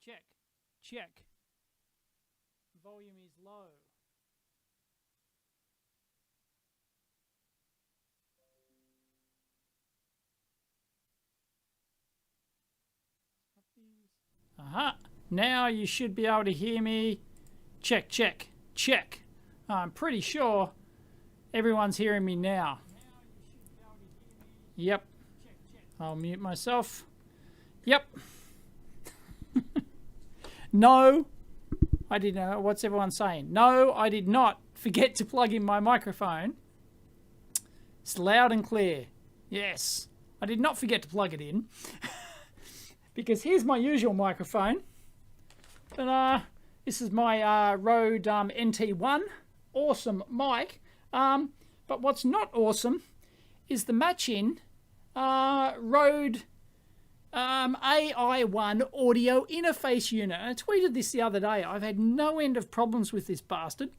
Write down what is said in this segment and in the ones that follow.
Check. Check. Volume is low. Aha. Now you should be able to hear me. Check, check, check. I'm pretty sure everyone's hearing me now. Yep. I'll mute myself. Yep. No, I didn't. What's everyone saying? No, I did not forget to plug in my microphone. It's loud and clear. Yes, I did not forget to plug it in. Because here's my usual microphone. And this is my Rode NT1. Awesome mic. But what's not awesome is the matching Rode AI1 audio interface unit. And I tweeted this the other day. I've had no end of problems with this bastard.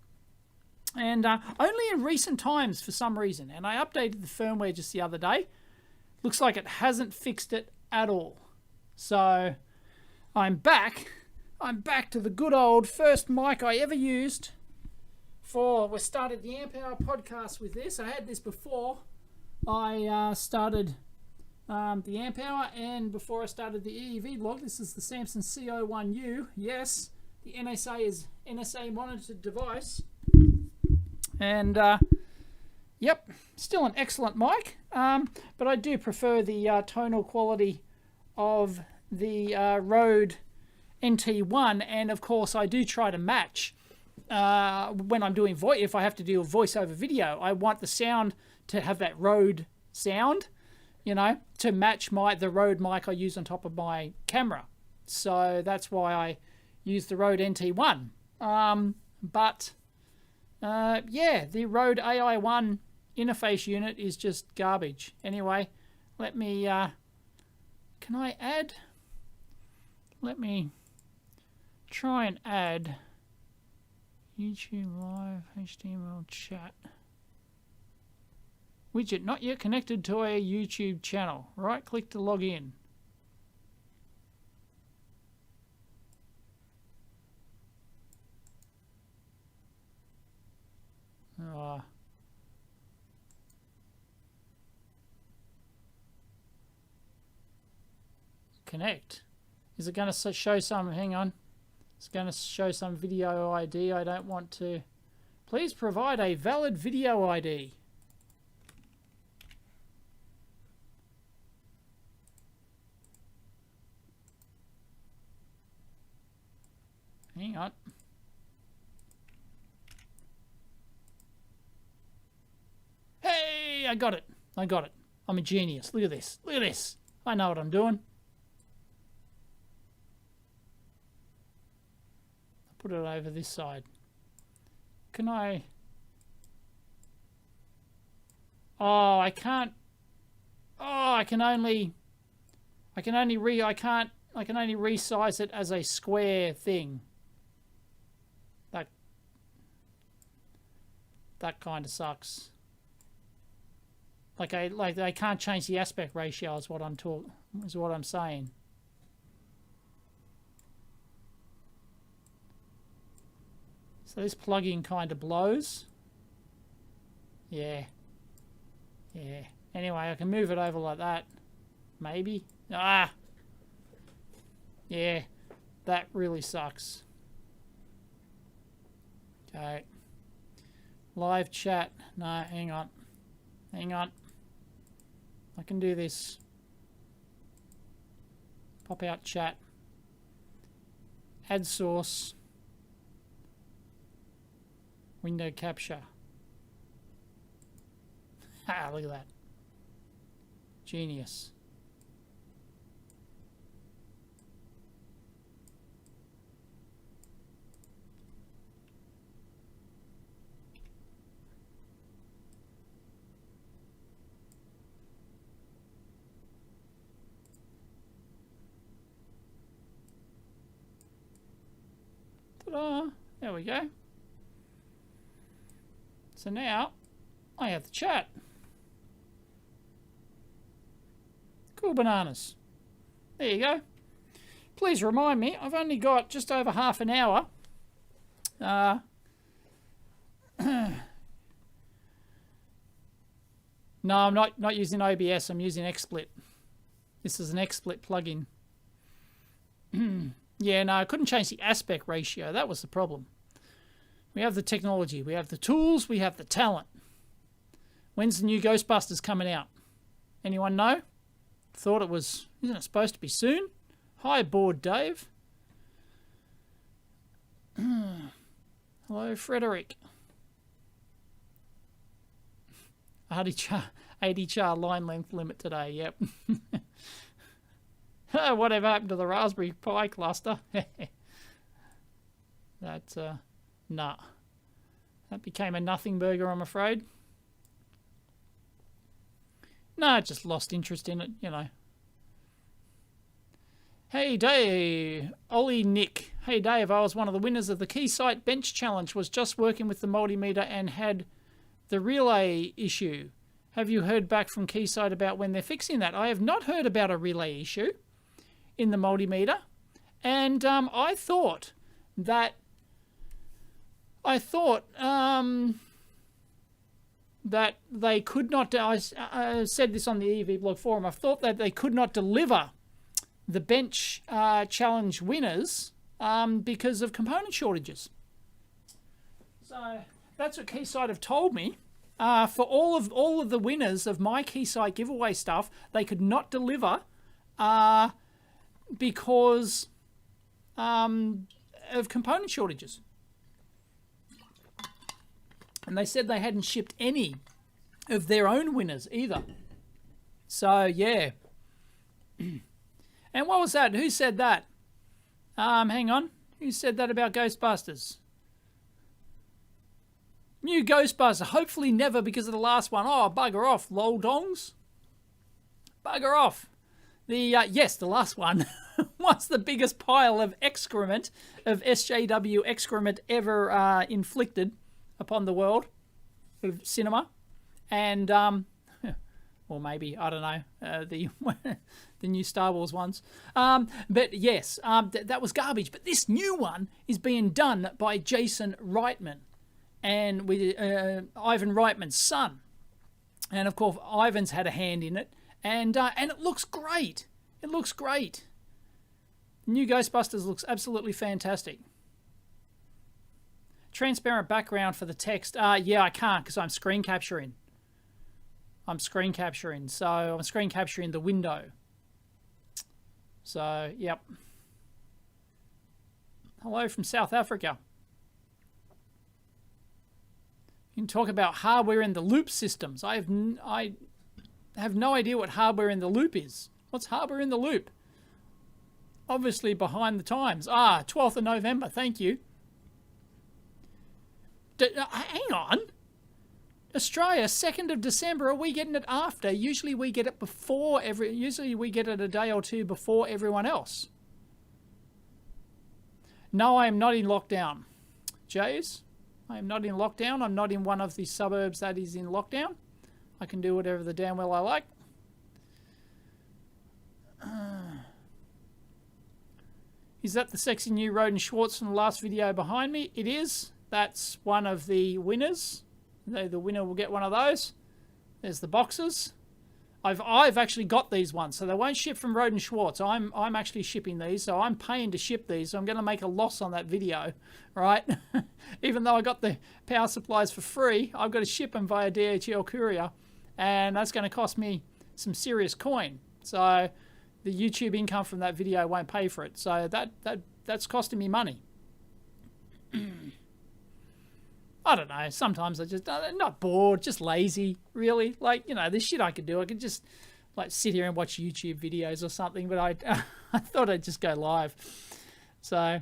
And only in recent times for some reason. And I updated the firmware just the other day. Looks like it hasn't fixed it at all. So I'm back. I'm back to the good old first mic I ever used for, we started the Amp Hour podcast with this. I had this before I started the Amp Hour and before I started the EEV blog. This is the Samsung CO1U. Yes, the NSA is NSA monitored device. And yep, still an excellent mic. But I do prefer the tonal quality of the Rode NT1, and of course I do try to match when I'm doing voice. If I have to do a voiceover video, I want the sound to have that Rode sound, you know, to match the Rode mic I use on top of my camera. So that's why I use the Rode NT1. Yeah, the Rode AI1 interface unit is just garbage. Anyway, let me can I add? Let me try and add YouTube Live HTML chat. Widget not yet connected to a YouTube channel. Right click to log in. Connect. Is it going to show some, hang on, it's going to show some video ID. I don't want to. Please provide a valid video ID. Hang on. Hey, I got it. I got it. I'm a genius. Look at this. Look at this. I know what I'm doing. Put it over this side. Can I? Oh, I can't. Oh, I can only resize it as a square thing. That kind of sucks. Like I can't change the aspect ratio is what I'm saying. So this plugin kind of blows. Yeah. Yeah. Anyway, I can move it over like that. Maybe. Ah! Yeah. That really sucks. Okay. Live chat. No, hang on. Hang on. I can do this. Popout chat. Add source. Window capture. Ha, look at that. Genius. Ta-da! There we go. So now I have the chat. Cool bananas. There you go. Please remind me. I've only got just over half an hour. No, I'm not using OBS. I'm using XSplit. This is an XSplit plugin. Yeah, no, I couldn't change the aspect ratio. That was the problem. We have the technology. We have the tools. We have the talent. When's the new Ghostbusters coming out? Anyone know? Thought it was... Isn't it supposed to be soon? Hi, Board Dave. Hello, Frederick. 80 char line length limit today, yep. Whatever happened to the Raspberry Pi cluster? That, nah. That became a nothing burger, I'm afraid. No, I just lost interest in it, you know. Hey, Dave. Ollie Nick. Hey, Dave, I was one of the winners of the Keysight Bench Challenge. Was just working with the multimeter and had the relay issue. Have you heard back from Keysight about when they're fixing that? I have not heard about a relay issue in the multimeter. And I thought that they could not, I said this on the EV blog forum, I thought that they could not deliver the bench challenge winners because of component shortages. So that's what Keysight have told me. For all of the winners of my Keysight giveaway stuff, they could not deliver because of component shortages. And they said they hadn't shipped any of their own winners either. So, yeah. And what was that? Who said that? Hang on. Who said that about Ghostbusters? New Ghostbuster. Hopefully never because of the last one. Oh, bugger off, lol dongs. Bugger off. Yes, the last one was the biggest pile of excrement, of SJW excrement ever inflicted upon the world of cinema. And, or maybe, I don't know, the new Star Wars ones. But yes, that was garbage. But this new one is being done by Jason Reitman, and with Ivan Reitman's son. And of course, Ivan's had a hand in it. And it looks great. It looks great. New Ghostbusters looks absolutely fantastic. Transparent background for the text. Yeah, I can't because I'm screen capturing. So I'm screen capturing the window. So, yep. Hello from South Africa. You can talk about hardware in the loop systems. I have no idea what hardware in the loop is. What's hardware in the loop? Obviously behind the times. 12th of November. Thank you. Hang on. Australia, 2nd of December. Are we getting it after? Usually we get it before usually we get it a day or two before everyone else. No, I am not in lockdown. Jays, I am not in lockdown. I'm not in one of the suburbs that is in lockdown. I can do whatever the damn well I like. Is that the sexy new Roden Schwartz from the last video behind me? It is. That's one of the winners. The winner will get one of those. There's the boxes. I've actually got these ones, so they won't ship from Roden Schwartz. I'm actually shipping these, so I'm paying to ship these. So I'm going to make a loss on that video, right? Even though I got the power supplies for free, I've got to ship them via DHL courier, and that's going to cost me some serious coin. So the YouTube income from that video won't pay for it. So that's costing me money. I don't know. Sometimes I just not bored, just lazy, really. Like, you know, there's shit I could do. I could just like sit here and watch YouTube videos or something, but I thought I'd just go live. So,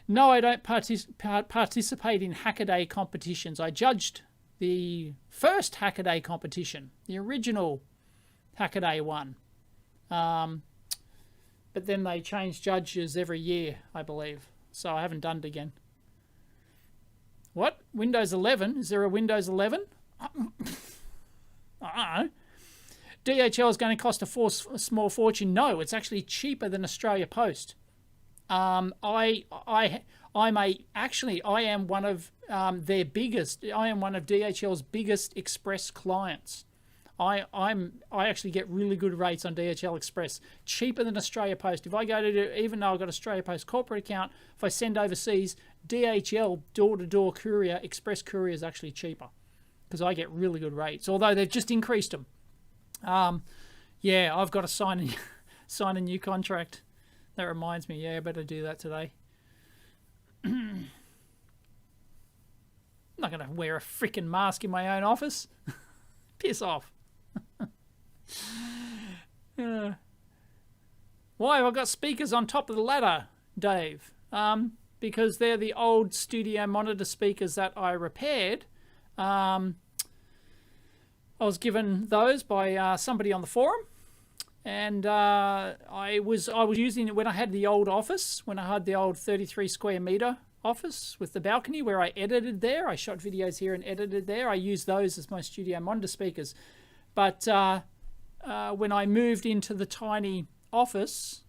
no, I don't participate in Hackaday competitions. I judged the first Hackaday competition, the original Hackaday one. But then they change judges every year, I believe. So I haven't done it again. What? Windows 11? Is there a Windows 11? I don't know. DHL is going to cost a small fortune. No, it's actually cheaper than Australia Post. I'm one of their biggest. I am one of DHL's biggest Express clients. I actually get really good rates on DHL Express, cheaper than Australia Post. If I go to, even though I've got Australia Post corporate account, if I send overseas, DHL door-to-door courier, Express courier is actually cheaper because I get really good rates. Although they've just increased them. Yeah, I've got to sign a new contract. That reminds me. Yeah, I better do that today. I'm not going to wear a freaking mask in my own office. Piss off. Why have I got speakers on top of the ladder, Dave? Because they're the old studio monitor speakers that I repaired. I was given those by somebody on the forum, and I was using it when I had the old office, when I had the old 33 square meter office with the balcony where I edited there. I shot videos here and edited there. I used those as my studio monitor speakers. But when I moved into the tiny office,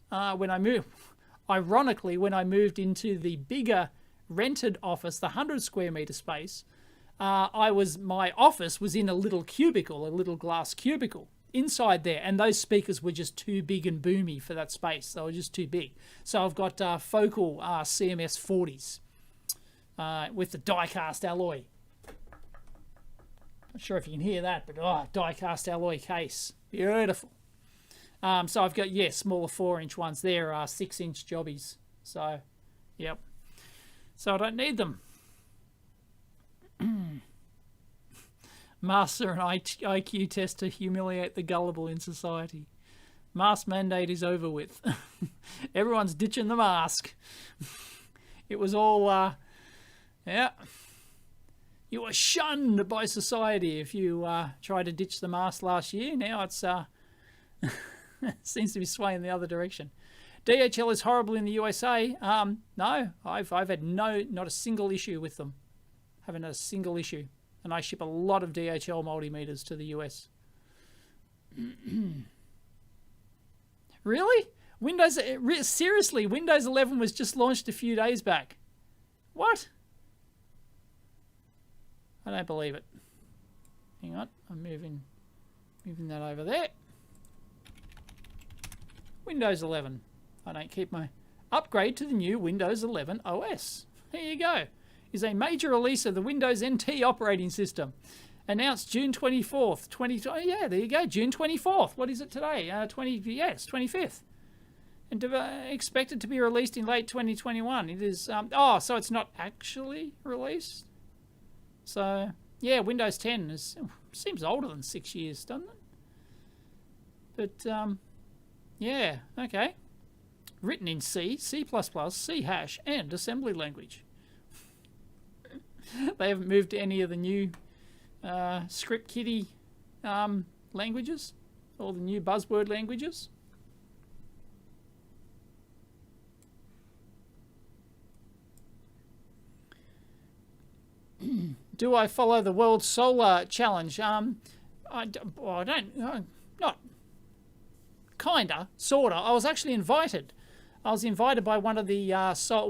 ironically, when I moved into the bigger rented office, the 100 square meter space, my office was in a little cubicle, a little glass cubicle inside there, and those speakers were just too big and boomy for that space. They were just too big. So I've got focal CMS 40s with the die-cast alloy. Not sure if you can hear that, but die-cast alloy case. Beautiful. So I've got, smaller 4-inch ones. They're 6-inch jobbies. So, yep. So I don't need them. Masks are an IQ test to humiliate the gullible in society. Mask mandate is over with. Everyone's ditching the mask. It was all, you were shunned by society if you tried to ditch the mask last year. Now it's seems to be swaying the other direction. DHL is horrible in the USA. No, I've had not a single issue with them. Haven't had a single issue. And I ship a lot of DHL multimeters to the US. Really? Seriously, Windows 11 was just launched a few days back. What? I don't believe it. Hang on, I'm moving that over there. Windows 11. I don't keep my upgrade to the new Windows 11 OS. There you go. Is a major release of the Windows NT operating system. Announced June 24th. Yeah, there you go. June 24th. What is it today? It's 25th. And expected to be released in late 2021. It is. So it's not actually released. So yeah, Windows 10 seems older than 6 years, doesn't it? But yeah, okay. Written in C, C++, C#, and assembly language. They haven't moved to any of the new script kiddie languages, or the new buzzword languages. Do I follow the World Solar Challenge? I don't. Not kinda, sorta. I was actually invited. I was invited by one of the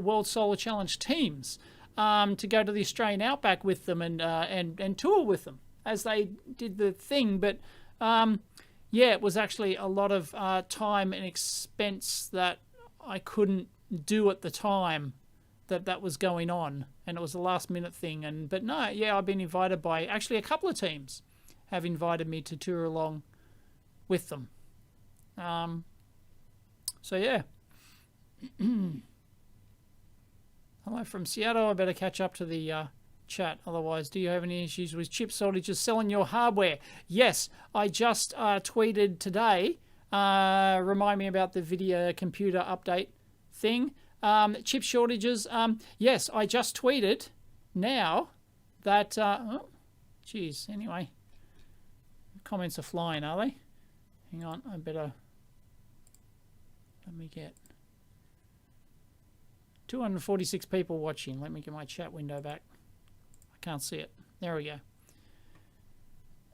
World Solar Challenge teams to go to the Australian Outback with them and tour with them as they did the thing. But yeah, it was actually a lot of time and expense that I couldn't do at the time that was going on, and it was a last minute thing. But no, yeah, I've been invited by actually a couple of teams have invited me to tour along with them. So yeah. Hello from Seattle. I better catch up to the chat. Otherwise, do you have any issues with chip shortages selling your hardware? Yes, I just tweeted today. Remind me about the video computer update thing. Chip shortages. Yes, I just tweeted now that... oh, geez. Anyway. Comments are flying, are they? Hang on. I better... Let me get... 246 people watching. Let me get my chat window back. I can't see it. There we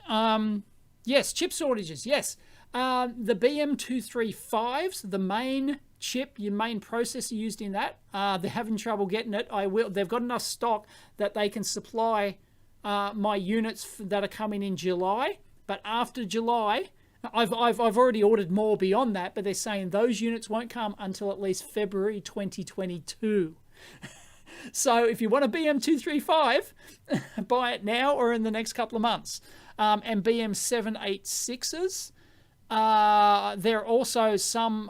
go. Yes, chip shortages. Yes. The BM235s, the main chip, your main processor used in that. They're having trouble getting it. They've got enough stock that they can supply my units that are coming in July. But after July, I've already ordered more beyond that, but they're saying those units won't come until at least February 2022. So if you want a BM235, buy it now or in the next couple of months. And BM786s, there are also some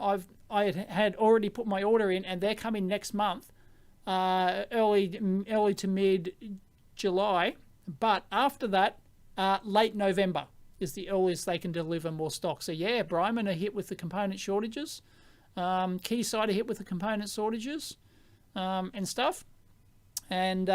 I had already put my order in, and they're coming next month, early to mid July. But after that, late November is the earliest they can deliver more stock. So yeah, Bryman are hit with the component shortages. Keysight are hit with the component shortages and stuff. And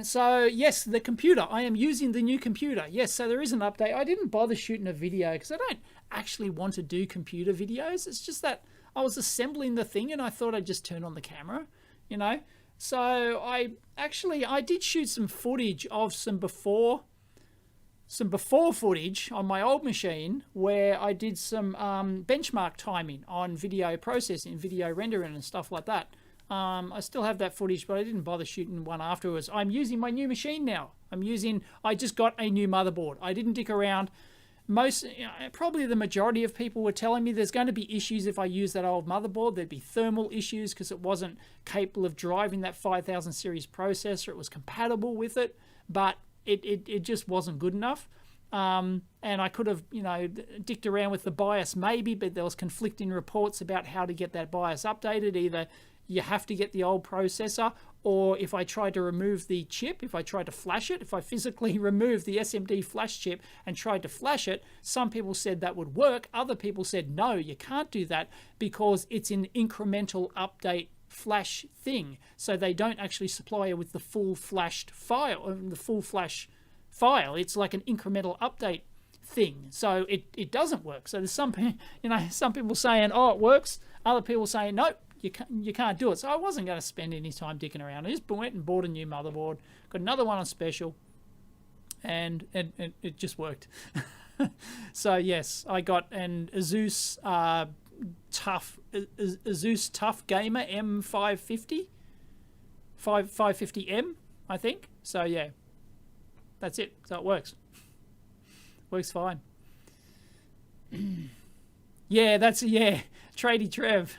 so, yes, the computer. I am using the new computer. Yes, so there is an update. I didn't bother shooting a video because I don't actually want to do computer videos. It's just that I was assembling the thing and I thought I'd just turn on the camera, you know. So I did shoot some footage of some before footage on my old machine where I did some benchmark timing on video processing, video rendering and stuff like that. I still have that footage, but I didn't bother shooting one afterwards. I'm using my new machine now. I just got a new motherboard. I didn't dick around. Probably the majority of people were telling me there's going to be issues if I use that old motherboard. There'd be thermal issues because it wasn't capable of driving that 5000 series processor. It was compatible with it, but it just wasn't good enough. And I could have, dicked around with the BIOS maybe, but there was conflicting reports about how to get that BIOS updated. Either you have to get the old processor, or if I tried to remove the chip, if I tried to flash it, if I physically removed the SMD flash chip and tried to flash it, some people said that would work. Other people said, no, you can't do that because it's an incremental update flash thing. So they don't actually supply you with the full flashed file, It's like an incremental update thing. So it doesn't work. So there's some people saying, oh, it works. Other people saying, nope. You can't do it. So I wasn't going to spend any time dicking around. I just went and bought a new motherboard, got another one on special, and it just worked. So yes, I got an Asus Tough Gamer M550, 550M, I think. So yeah, that's it. So it works. Works fine. Yeah, Tradie Trev.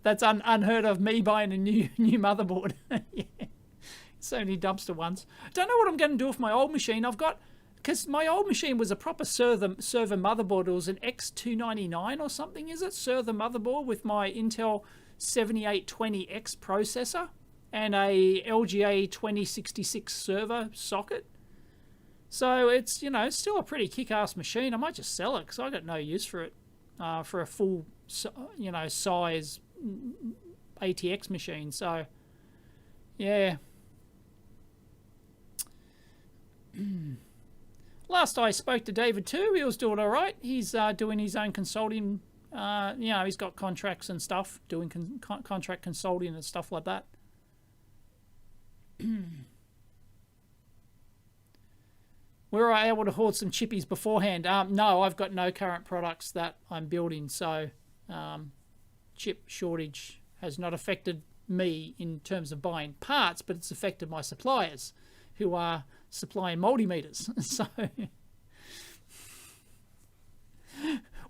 That's unheard of, me buying a new motherboard. Yeah. So many dumpster ones. Don't know what I'm going to do with my old machine. Because my old machine was a proper server motherboard. It was an X299 or something, is it? Server motherboard with my Intel 7820X processor and a LGA 2066 server socket. So it's, still a pretty kick-ass machine. I might just sell it because I got no use for it. For a full, size ATX machine. So, yeah. Last I spoke to David too, he was doing all right. He's doing his own consulting. He's got contracts and stuff, doing contract consulting and stuff like that. Were I able to hoard some chippies beforehand? No, I've got no current products that I'm building, so chip shortage has not affected me in terms of buying parts, but it's affected my suppliers who are supplying multimeters. So,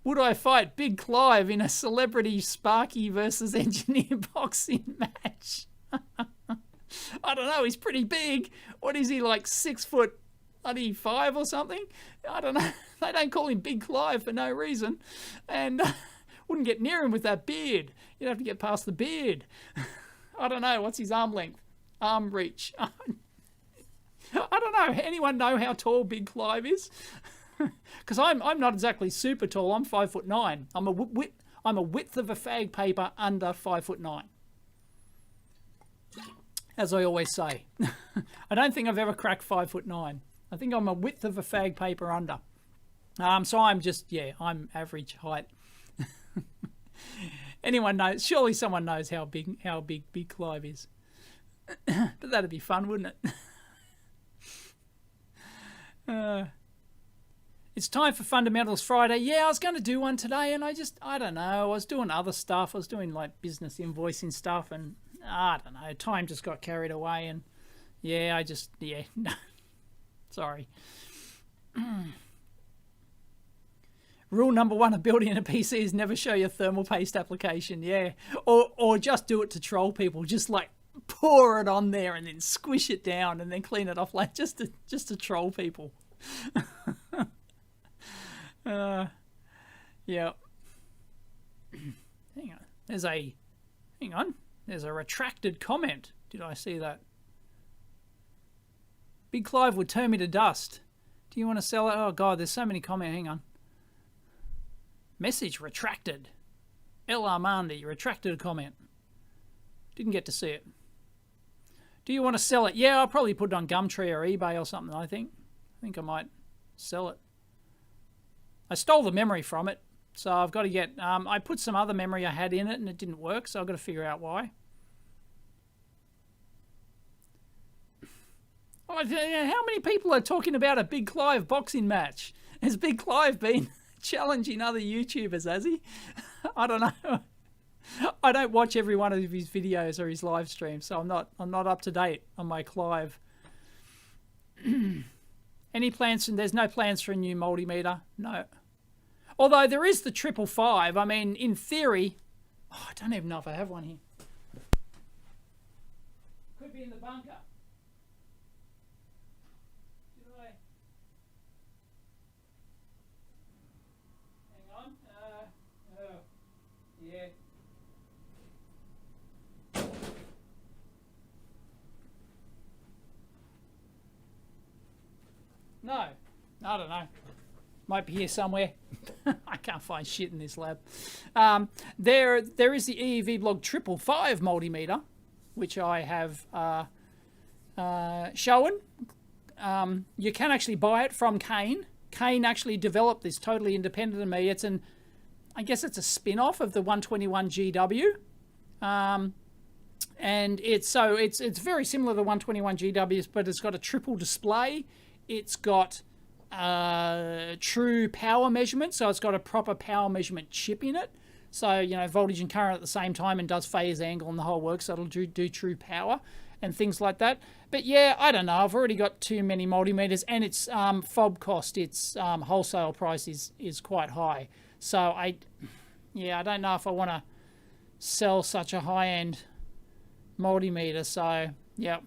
would I fight Big Clive in a celebrity Sparky versus engineer boxing match? I don't know, he's pretty big. What is he, like 6'5" or something? I don't know. They don't call him Big Clive for no reason. And wouldn't get near him with that beard. You'd have to get past the beard. I don't know. What's his arm length? Arm reach? I don't know. Anyone know how tall Big Clive is? Because I'm not exactly super tall. I'm 5'9". I'm a width of a fag paper under 5'9". As I always say. I don't think I've ever cracked 5'9". I think I'm a width of a fag paper under. So I'm just, I'm average height. Anyone knows? Surely someone knows how big Big Clive is. But that'd be fun, wouldn't it? It's time for Fundamentals Friday. Yeah, I was going to do one today, and I don't know. I was doing other stuff. I was doing like business invoicing stuff, and I don't know. Time just got carried away, and yeah, no. Sorry. Rule number 1 of building a PC is never show your thermal paste application. Yeah, or just do it to troll people. Just like pour it on there and then squish it down and then clean it off, like just to troll people. Yeah. Hang on. There's a retracted comment. Did I see that? Big Clive would turn me to dust. Do you want to sell it? Oh God, there's so many comments. Hang on. Message retracted. El Armandi retracted a comment. Didn't get to see it. Do you want to sell it? Yeah, I'll probably put it on Gumtree or eBay or something, I think. I think I might sell it. I stole the memory from it, so I've got to get... I put some other memory I had in it and it didn't work, so I've got to figure out why. Oh, how many people are talking about a Big Clive boxing match? Has Big Clive been challenging other YouTubers, has he? I don't know. I don't watch every one of his videos or his live streams, so I'm not up to date on my Clive. Any plans? There's no plans for a new multimeter. No. Although there is the 555. I mean, in theory, I don't even know if I have one here. Could be in the bunker. Did I? Hang on. Oh, yeah. No, I don't know. Might be here somewhere. I can't find shit in this lab. There is the EEV Blog 555 multimeter, which I have shown. You can actually buy it from Kane. Kane actually developed this totally independent of me. I guess it's a spin-off of the 121 GW. And it's very similar to the 121 GWs, but it's got a triple display. It's got true power measurement, so it's got a proper power measurement chip in it. So, you know, voltage and current at the same time, and does phase angle and the whole works, so it'll do true power and things like that. But yeah, I don't know. I've already got too many multimeters, and its fob cost, its wholesale price is quite high. So I don't know if I want to sell such a high-end multimeter. So yeah.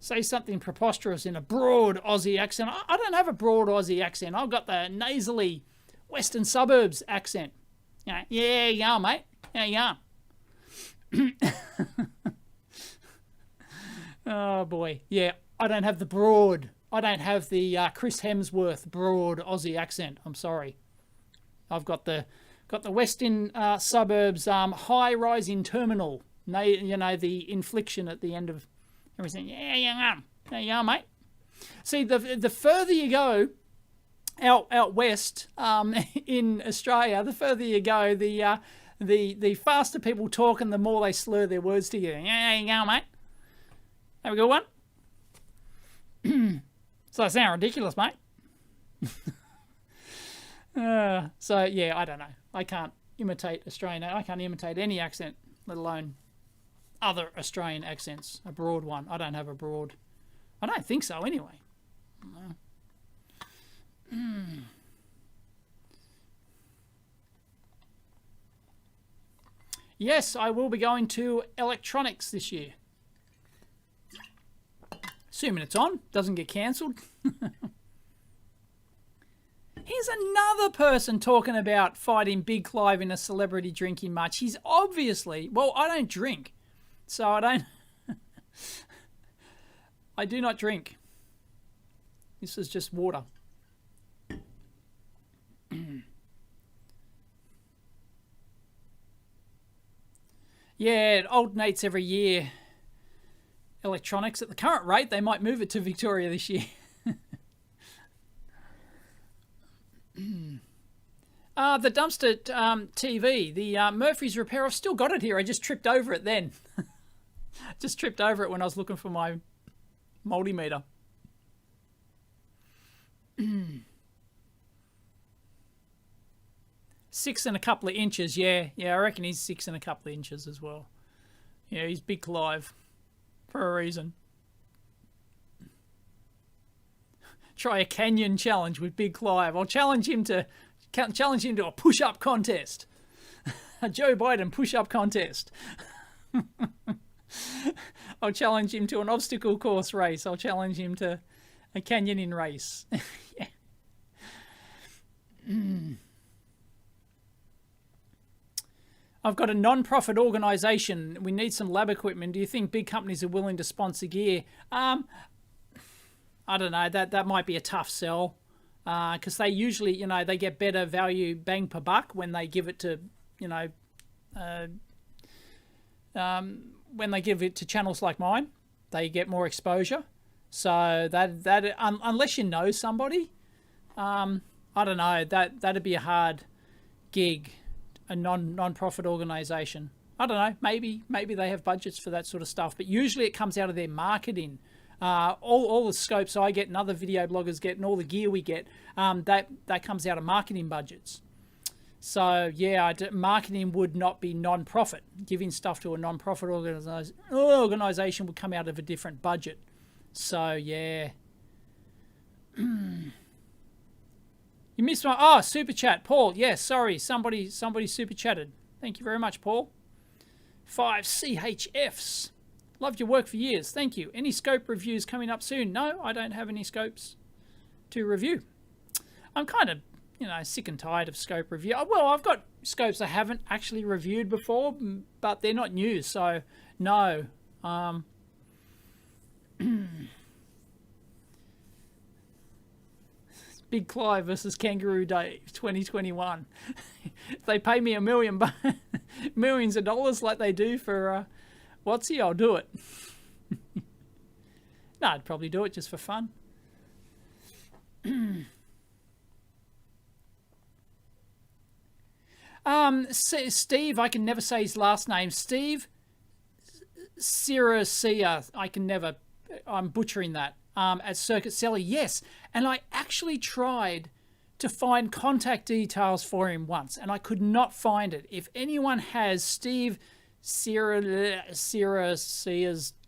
Say something preposterous in a broad Aussie accent. I don't have a broad Aussie accent. I've got the nasally Western Suburbs accent. You know, yeah, mate. Yeah. Oh, boy. Yeah, I don't have the broad. I don't have the Chris Hemsworth broad Aussie accent. I'm sorry. I've got the Western Suburbs high-rising terminal. You know, the inflection at the end of everything. Yeah, mate. See, the further you go out west in Australia, the further you go, the faster people talk and the more they slur their words together. Yeah, mate. Have a good one. So I sound ridiculous, mate. So yeah, I don't know. I can't imitate Australian. I can't imitate any accent, let alone other Australian accents. A broad one. I don't have a broad. I don't think so anyway. No. Yes, I will be going to electronics this year. Assuming it's on, doesn't get cancelled. Here's another person talking about fighting Big Clive in a celebrity drinking match. He's obviously... Well, I don't drink. So I don't... I do not drink. This is just water. Yeah, it alternates every year. Electronics. At the current rate, they might move it to Victoria this year. The dumpster TV, the Murphy's repair, I've still got it here. I just tripped over it then. Just tripped over it when I was looking for my multimeter. 6 and a couple of inches, yeah. Yeah, I reckon he's 6 and a couple of inches as well. Yeah, he's big Clive for a reason. Try a canyon challenge with Big Clive. I'll challenge him to a push-up contest. A Joe Biden push-up contest. I'll challenge him to an obstacle course race. I'll challenge him to a canyoning race. Yeah. I've got a non-profit organisation. We need some lab equipment. Do you think big companies are willing to sponsor gear? I don't know. That might be a tough sell, because they usually, you know, they get better value bang per buck when they give it to, you know, when they give it to channels like mine. They get more exposure. So that unless you know somebody, I don't know. That'd be a hard gig. A non-profit organisation. I don't know. Maybe they have budgets for that sort of stuff, but usually it comes out of their marketing. All the scopes I get and other video bloggers get and all the gear we get, that comes out of marketing budgets. So yeah, marketing would not be non-profit. Giving stuff to a non-profit organisation would come out of a different budget. So yeah. You missed my super chat, Paul. Yes, sorry, somebody super chatted. Thank you very much, Paul. 5 CHFs. Loved your work for years. Thank you. Any scope reviews coming up soon? No, I don't have any scopes to review. I'm kind of, you know, sick and tired of scope review. Well, I've got scopes I haven't actually reviewed before, but they're not new, so no. Big Clive versus Kangaroo Day 2021. If they pay me millions of dollars like they do for Watsy, I'll do it. No, I'd probably do it just for fun. Steve, I can never say his last name. Steve Siracia. I'm butchering that. At Circuit Seller, yes. And I actually tried to find contact details for him once, and I could not find it. If anyone has Steve Siracia's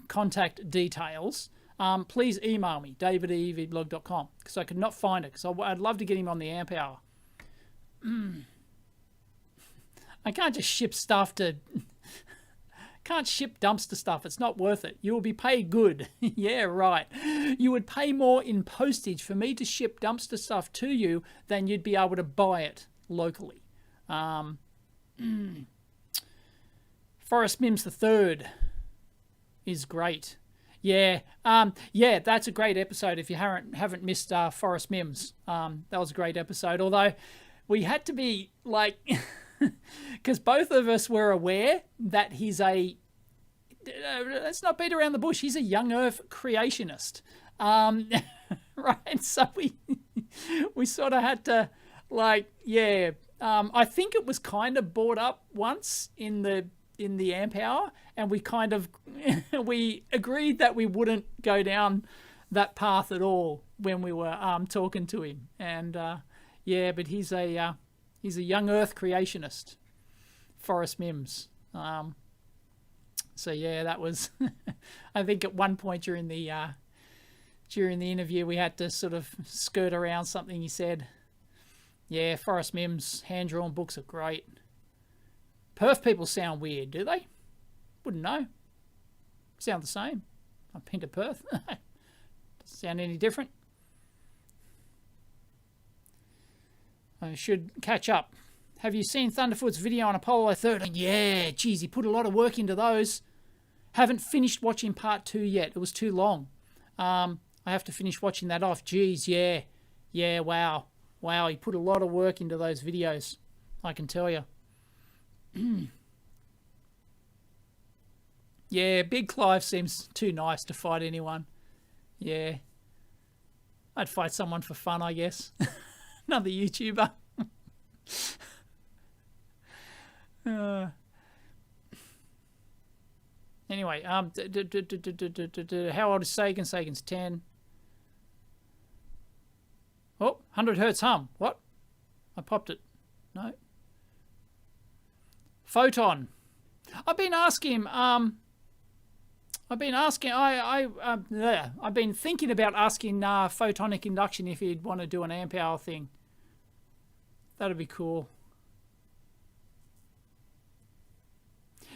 contact details, please email me, david@evblog.com, because I could not find it, because I'd love to get him on the amp hour. I can't just ship stuff to... Can't ship dumpster stuff. It's not worth it. You will be paid good. Yeah, right. You would pay more in postage for me to ship dumpster stuff to you than you'd be able to buy it locally. Forrest Mims III is great. Yeah, yeah, that's a great episode. If you haven't missed Forrest Mims, that was a great episode. Although we had to be like... Because both of us were aware that he's let's not beat around the bush, he's a young earth creationist. Right, so we sort of had to, like, yeah, I think it was kind of brought up once in the amp hour, and we kind of, we agreed that we wouldn't go down that path at all when we were talking to him. And yeah, but he's a young earth creationist, Forrest Mims. So yeah, that was, I think at one point during the interview, we had to sort of skirt around something he said. Yeah, Forrest Mims, hand-drawn books are great. Perth people sound weird, do they? Wouldn't know. Sound the same. I've been to Perth. Doesn't sound any different. I should catch up. Have you seen Thunderfoot's video on Apollo 13? Yeah, geez, he put a lot of work into those. Haven't finished watching part 2 yet. It was too long. I have to finish watching that off. Geez, yeah. Yeah, wow. Wow, he put a lot of work into those videos. I can tell you. Yeah, Big Clive seems too nice to fight anyone. Yeah. I'd fight someone for fun, I guess. Another YouTuber. Anyway, how old is Sagan? Sagan's 10. 100 hertz hum. What? I popped it. No. Photon. I've been asking him. I've been thinking about asking photonic induction if he'd want to do an amp hour thing. That'd be cool.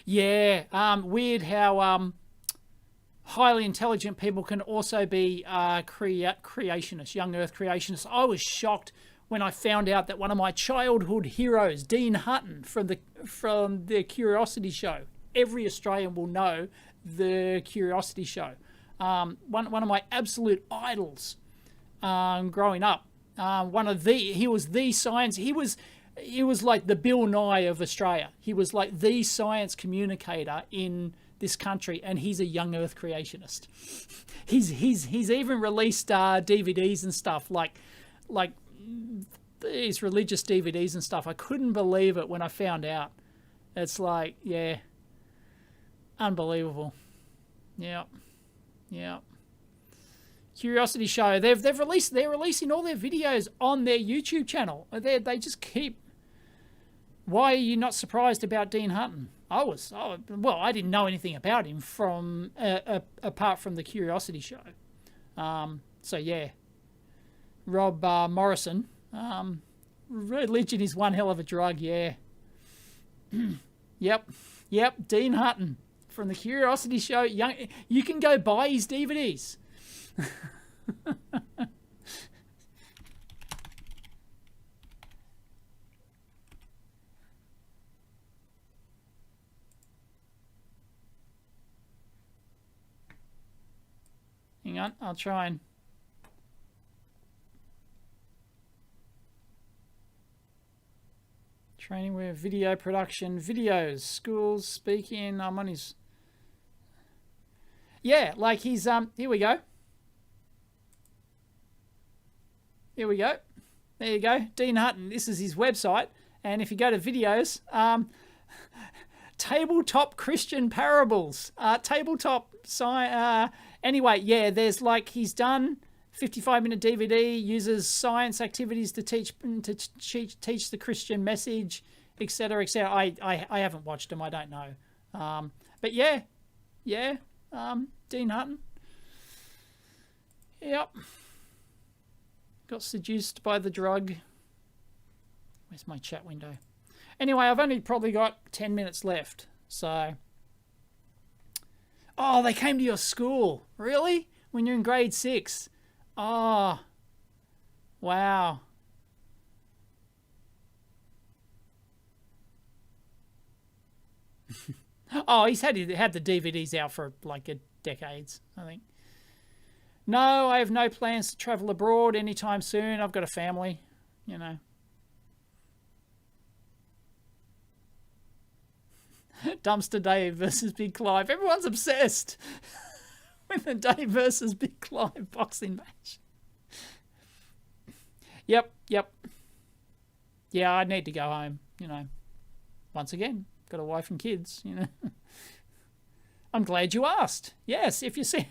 Yeah. Weird how highly intelligent people can also be creationists, young Earth creationists. I was shocked when I found out that one of my childhood heroes, Dean Hutton from the Curiosity Show. Every Australian will know the Curiosity Show. One of my absolute idols growing up. He was the science. He was like the Bill Nye of Australia. He was like the science communicator in this country, and he's a young Earth creationist. He's even released DVDs and stuff like these religious DVDs and stuff. I couldn't believe it when I found out. It's like, yeah, unbelievable. Yeah. Curiosity Show. They're releasing all their videos on their YouTube channel. They just keep. Why are you not surprised about Dean Hutton? I didn't know anything about him from apart from the Curiosity Show. So yeah, Rob Morrison. Religion is one hell of a drug. Yeah. Yep. Dean Hutton from the Curiosity Show. You can go buy his DVDs. Hang on, I'll try and... Training where video production, videos, schools, speaking, I'm on his... Yeah, like he's, here we go. Here we go. There you go. Dean Hutton, this is his website. And if you go to videos, tabletop Christian parables, anyway, yeah, there's like, he's done 55-minute DVD, uses science activities to teach the Christian message, etc., etc. I haven't watched them, I don't know. But yeah, Dean Hutton. Yep. Got seduced by the drug. Where's my chat window? Anyway, I've only probably got 10 minutes left, so... Oh, they came to your school. Really? When you're in grade 6? Oh. Wow. Oh, he's had the DVDs out for like decades, I think. No, I have no plans to travel abroad anytime soon. I've got a family, you know. Dumpster Dave versus Big Clive. Everyone's obsessed with the Dave versus Big Clive boxing match. Yep. Yeah, I need to go home, you know. Once again, got a wife and kids, you know. I'm glad you asked. Yes, if you see,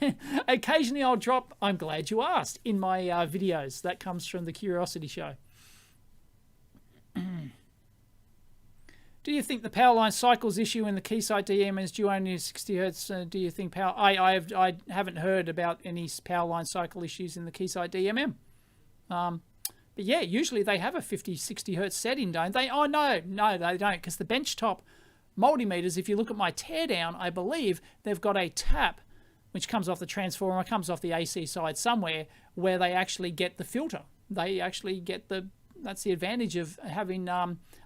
occasionally I'll drop, I'm glad you asked, in my videos. That comes from the Curiosity Show. Do you think the power line cycles issue in the Keysight DM is due only to 60 hertz? Do you think power... I haven't heard about any power line cycle issues in the Keysight DMM. But yeah, usually they have a 50, 60 hertz setting, don't they? Oh, no, they don't, because the benchtop multimeters, if you look at my teardown, I believe they've got a tap which comes off the transformer, comes off the AC side somewhere, where they actually get the filter. They actually get the... That's the advantage of having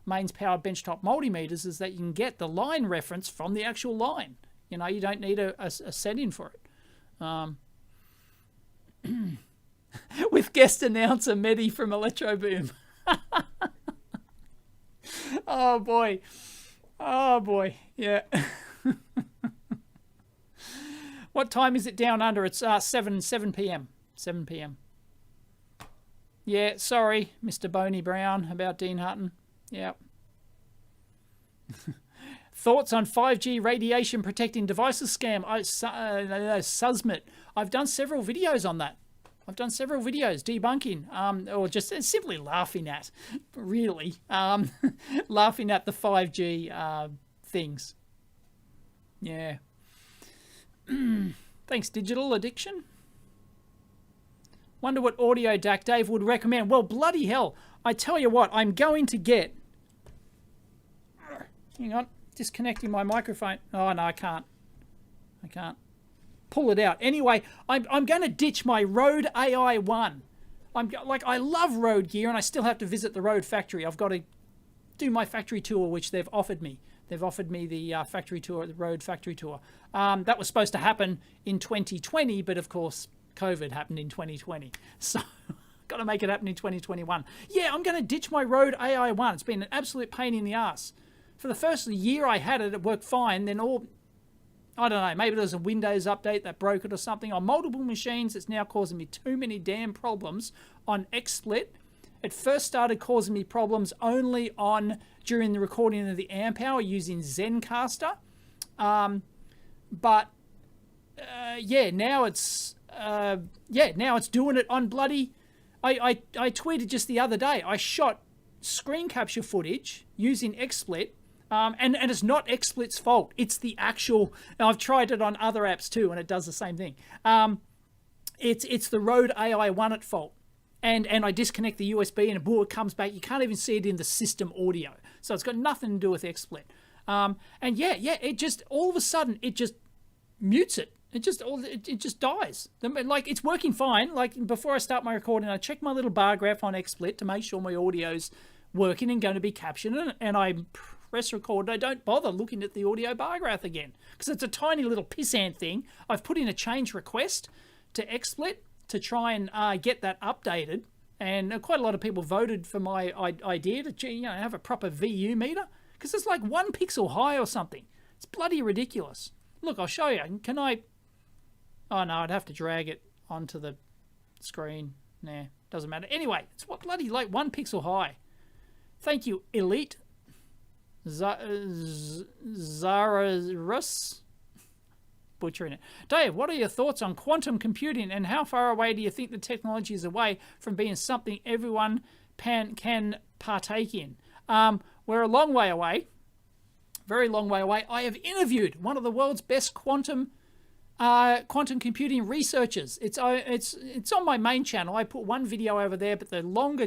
mains powered benchtop multimeters, is that you can get the line reference from the actual line. You know, you don't need a setting for it. With guest announcer Mehdi from Electro Boom. Oh boy, yeah. What time is it down under? It's 7 p.m. 7 p.m. Yeah, sorry, Mr. Boney Brown, about Dean Hutton. Yep. Thoughts on 5G radiation protecting devices scam? SUSMIT. I've done several videos on that. I've done several videos debunking, or just simply laughing at, really, laughing at the 5G things. Yeah. Thanks, Digital Addiction. Wonder what audio DAC Dave would recommend. Well, bloody hell. I tell you what, I'm going to get... Hang on. Disconnecting my microphone. Oh, no, I can't. I can't pull it out. Anyway, I'm going to ditch my Rode AI1. I love Rode gear, and I still have to visit the Rode factory. I've got to do my factory tour, which they've offered me. They've offered me the factory tour, the Rode factory tour. That was supposed to happen in 2020, but of course, COVID happened in 2020. So, got to make it happen in 2021. Yeah, I'm going to ditch my Rode AI1. It's been an absolute pain in the ass. For the first year I had it, it worked fine. Then I don't know, maybe there was a Windows update that broke it or something. On multiple machines, it's now causing me too many damn problems on XSplit. It first started causing me problems only during the recording of the amp hour using Zencaster. Now it's doing it on bloody... I tweeted just the other day, I shot screen capture footage using XSplit, and it's not XSplit's fault. It's the actual... I've tried it on other apps too, and it does the same thing. It's the Rode AI1 at fault. And I disconnect the USB and it comes back. You can't even see it in the system audio. So it's got nothing to do with XSplit. It just, all of a sudden, it just mutes it. It just dies. Like, it's working fine. Like, before I start my recording, I check my little bar graph on XSplit to make sure my audio's working and going to be captured. And I press record. I don't bother looking at the audio bar graph again. Because it's a tiny little pissant thing. I've put in a change request to XSplit to try and get that updated. And quite a lot of people voted for my idea to have a proper VU meter. Because it's like 1 pixel high or something. It's bloody ridiculous. Look, I'll show you. Can I... Oh, no, I'd have to drag it onto the screen. Nah, doesn't matter. Anyway, it's what bloody like 1 pixel high. Thank you, Elite. Zararus. Butchering it. Dave, what are your thoughts on quantum computing and how far away do you think the technology is away from being something everyone can partake in? We're a long way away. Very long way away. I have interviewed one of the world's best quantum computing researchers. It's on my main channel. I put one video over there, but the longer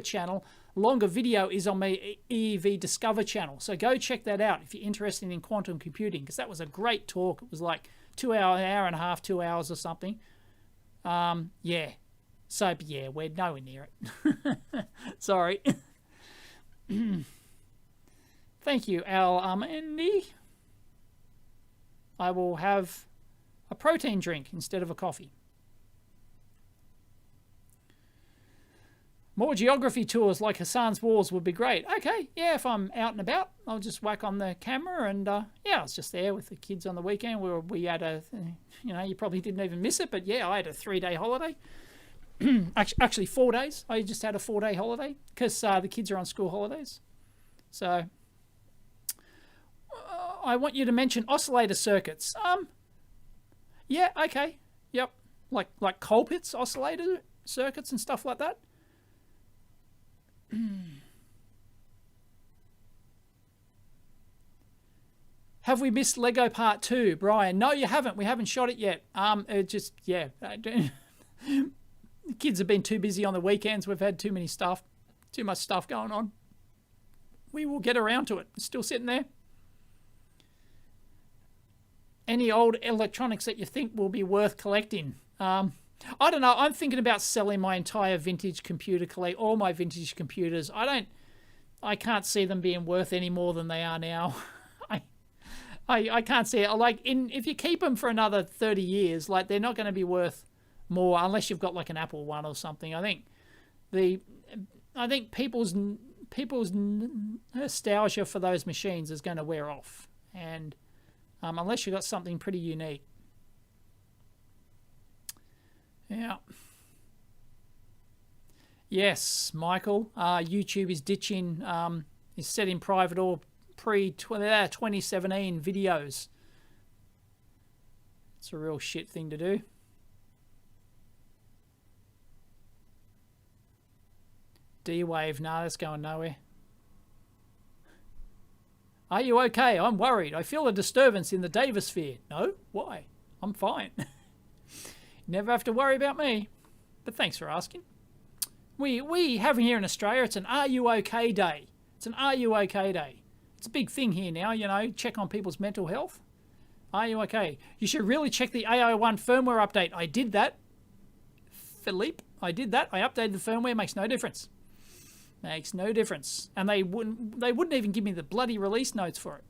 video is on my EEV Discover channel. So go check that out if you're interested in quantum computing, because that was a great talk. It was like 2 hour and a half, 2 hours or something. Yeah. So, yeah, we're nowhere near it. Sorry. Thank you, Al Andy. I will have a protein drink instead of a coffee. More geography tours like Hassan's Walls would be great. Okay, yeah, if I'm out and about, I'll just whack on the camera and, yeah, I was just there with the kids on the weekend. We had you probably didn't even miss it, but yeah, I had a 3-day holiday. Actually, 4 days. I just had a 4-day holiday because the kids are on school holidays. So, I want you to mention Oscillator Circuits. Yeah, okay, yep. Like Colpitts oscillator circuits and stuff like that. Have we missed Lego Part 2, Brian? No, you haven't. We haven't shot it yet. The kids have been too busy on the weekends. We've had too much stuff going on. We will get around to it. It's still sitting there. Any old electronics that you think will be worth collecting? I don't know. I'm thinking about selling my entire vintage computer all my vintage computers. I can't see them being worth any more than they are now. I can't see it. If you keep them for another 30 years, like, they're not going to be worth more unless you've got like an Apple One or something. I think people's nostalgia for those machines is going to wear off, and unless you've got something pretty unique. Yeah. Yes, Michael. YouTube is ditching, is setting private or pre-2017 videos. It's a real shit thing to do. D-Wave, nah, that's going nowhere. Are you okay? I'm worried. I feel a disturbance in the Davis sphere. No? Why? I'm fine. Never have to worry about me. But thanks for asking. We have here in Australia, it's an Are You OK Day. It's an Are You OK Day. It's a big thing here now, you know, check on people's mental health. Are you okay? You should really check the AI1 firmware update. I did that. Philippe, I did that. I updated the firmware. Makes no difference. Makes no difference. And they wouldn't even give me the bloody release notes for it.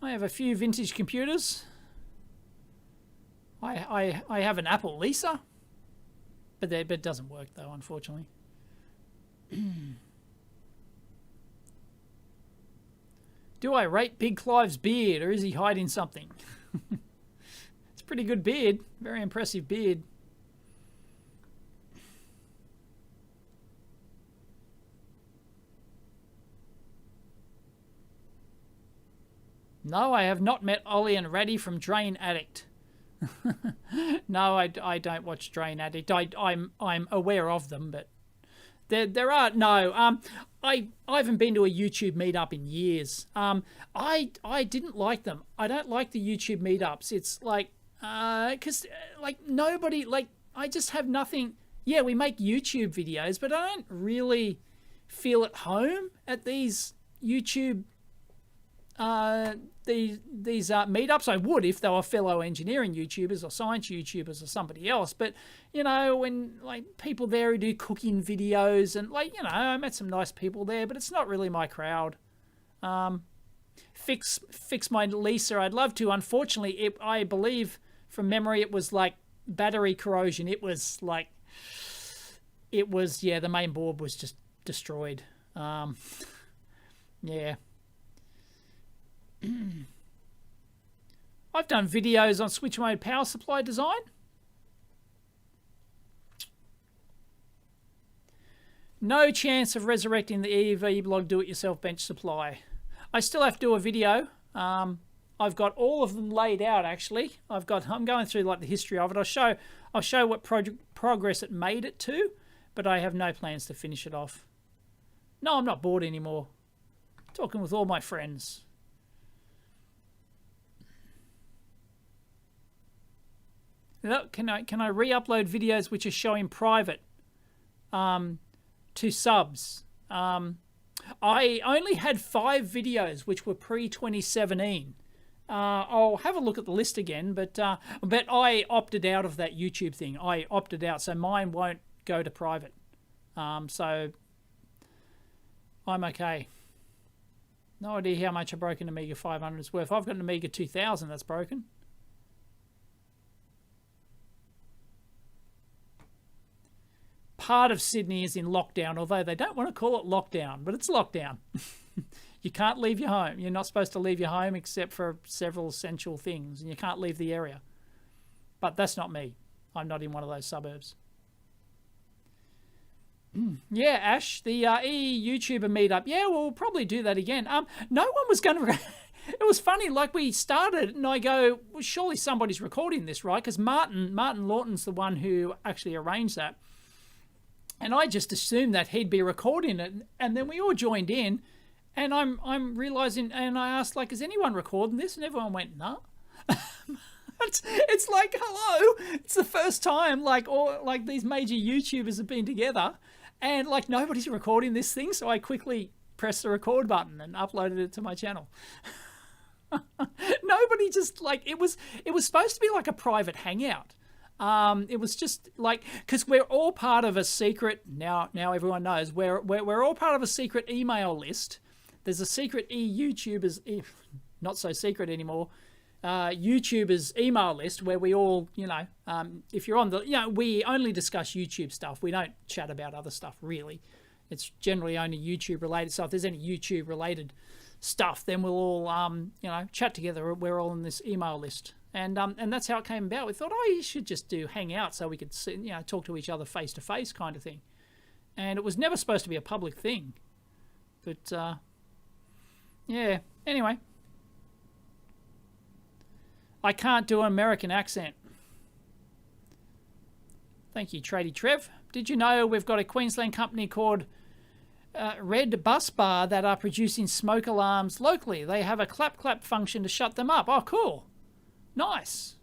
I have a few vintage computers. I have an Apple Lisa. But it doesn't work though, unfortunately. Do I rate Big Clive's beard, or is he hiding something? It's a pretty good beard. Very impressive beard. No, I have not met Ollie and Raddy from Drain Addict. No, I don't watch Drain Addict. I'm aware of them, but there are no. I haven't been to a YouTube meetup in years. I didn't like them. I don't like the YouTube meetups. It's like because like nobody, like, I just have nothing. Yeah, we make YouTube videos, but I don't really feel at home at these YouTube these meetups. I would if they were fellow engineering YouTubers or science YouTubers or somebody else, but you know, when like people there who do cooking videos and like, you know, I met some nice people there, but it's not really my crowd. Fix my Lisa, I'd love to. Unfortunately, I believe from memory it was like battery corrosion. It was yeah, the main board was just destroyed. Yeah. I've done videos on switch mode power supply design. No chance of resurrecting the EEV blog do-it-yourself bench supply. I still have to do a video. I've got all of them laid out actually. I'm going through like the history of it. I'll show what progress it made it to, but I have no plans to finish it off. No, I'm not bored anymore. Talking with all my friends. Can I re-upload videos which are showing private to subs? I only had 5 videos which were pre-2017. I'll have a look at the list again, but I opted out of that YouTube thing. I opted out, so mine won't go to private. So I'm okay. No idea how much a broken Amiga 500 is worth. I've got an Amiga 2000 that's broken. Part of Sydney is in lockdown, although they don't want to call it lockdown, but it's lockdown. You can't leave your home. You're not supposed to leave your home except for several essential things, and you can't leave the area. But that's not me. I'm not in one of those suburbs. Yeah, Ash, the YouTuber meetup. Yeah, we'll probably do that again. No one was going to... It was funny, like we started and I go, well, surely somebody's recording this, right? Because Martin Lawton's the one who actually arranged that. And I just assumed that he'd be recording it, and then we all joined in, and I'm realizing, and I asked, like, is anyone recording this? And everyone went, no. It's like, hello, it's the first time like these major YouTubers have been together, and like nobody's recording this thing. So I quickly pressed the record button and uploaded it to my channel. Nobody just like it was supposed to be like a private hangout. It was just like, because we're all part of a secret, now everyone knows, we're all part of a secret email list. There's a secret YouTubers, not so secret anymore, YouTubers email list where we all, you know, if you're on the, you know, we only discuss YouTube stuff. We don't chat about other stuff really. It's generally only YouTube related. So if there's any YouTube related stuff, then we'll all, you know, chat together. We're all in this email list. And that's how it came about. We thought, oh, you should just do hangout so we could, you know, talk to each other face to face kind of thing. And it was never supposed to be a public thing. But, yeah, anyway. I can't do an American accent. Thank you, Tradie Trev. Did you know we've got a Queensland company called Red Bus Bar that are producing smoke alarms locally? They have a clap function to shut them up. Oh, cool. Nice.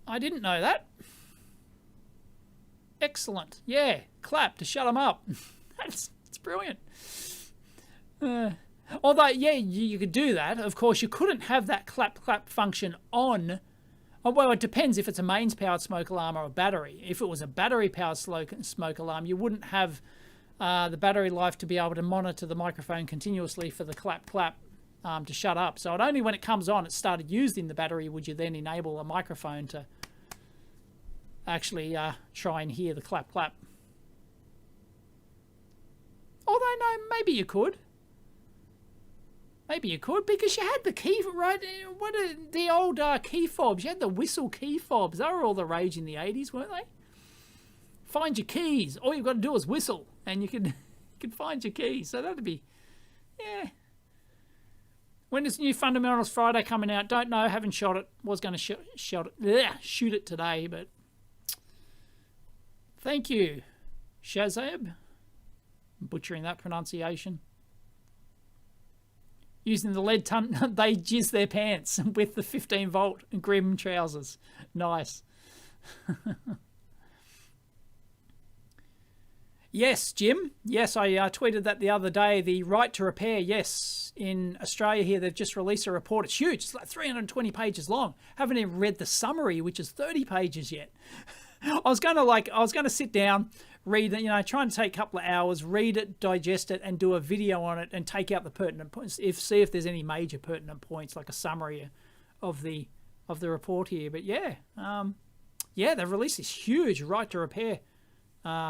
I didn't know that. Excellent. Yeah, clap to shut them up. It's brilliant. Although, yeah, you could do that. Of course, you couldn't have that clap function on. Oh, well, it depends if it's a mains-powered smoke alarm or a battery. If it was a battery-powered smoke alarm, you wouldn't have the battery life to be able to monitor the microphone continuously for the clap to shut up. So only when it comes on, it started using the battery, would you then enable a microphone to actually try and hear the clap. Although, no, maybe you could. Maybe you could, because you had the key, right? What are the old key fobs? You had the whistle key fobs. They were all the rage in the 80s, weren't they? Find your keys. All you've got to do is whistle, and you can find your keys. So that'd be, yeah. When is new Fundamentals Friday coming out? Don't know. Haven't shot it. Was going to shoot it today, but thank you, Shazab. Butchering that pronunciation. Using the lead they jizz their pants with the 15-volt Grim trousers. Nice. Yes, Jim. Yes, I tweeted that the other day. The right to repair, yes. In Australia here, they've just released a report. It's huge. It's like 320 pages long. Haven't even read the summary, which is 30 pages yet. I was going to sit down, read it, try and take a couple of hours, read it, digest it, and do a video on it and take out the pertinent points. See if there's any major pertinent points, like a summary of the report here. But yeah, they've released this huge right to repair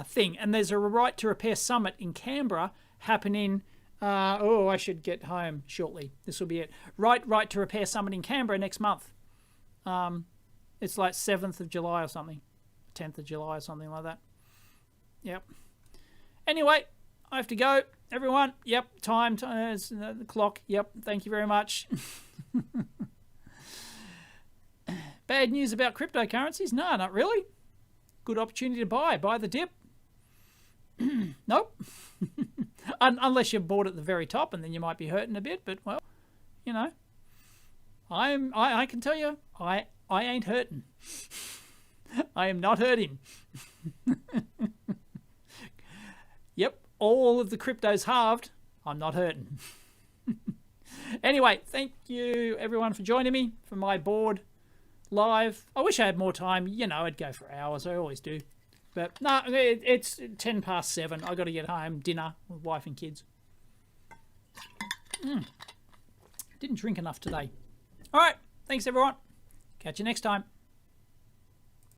thing, and there's a right to repair summit in Canberra happening. I should get home shortly. This will be it. Right to repair summit in Canberra next month. It's like 7th of July or something, 10th of July or something like that. Yep. Anyway, I have to go. Everyone, yep, time the clock. Yep, thank you very much. Bad news about cryptocurrencies? No, not really. Good opportunity to buy the dip. Nope. Unless you bought at the very top, and then you might be hurting a bit, but well, I can tell you, I ain't hurting. I am not hurting. Yep, all of the crypto's halved. I'm not hurting. Anyway, thank you everyone for joining me for my board live. I wish I had more time. I'd go for hours. I always do. But no, it's 7:10. I got to get home, dinner with wife and kids. Didn't drink enough today. All right, thanks everyone. Catch you next time.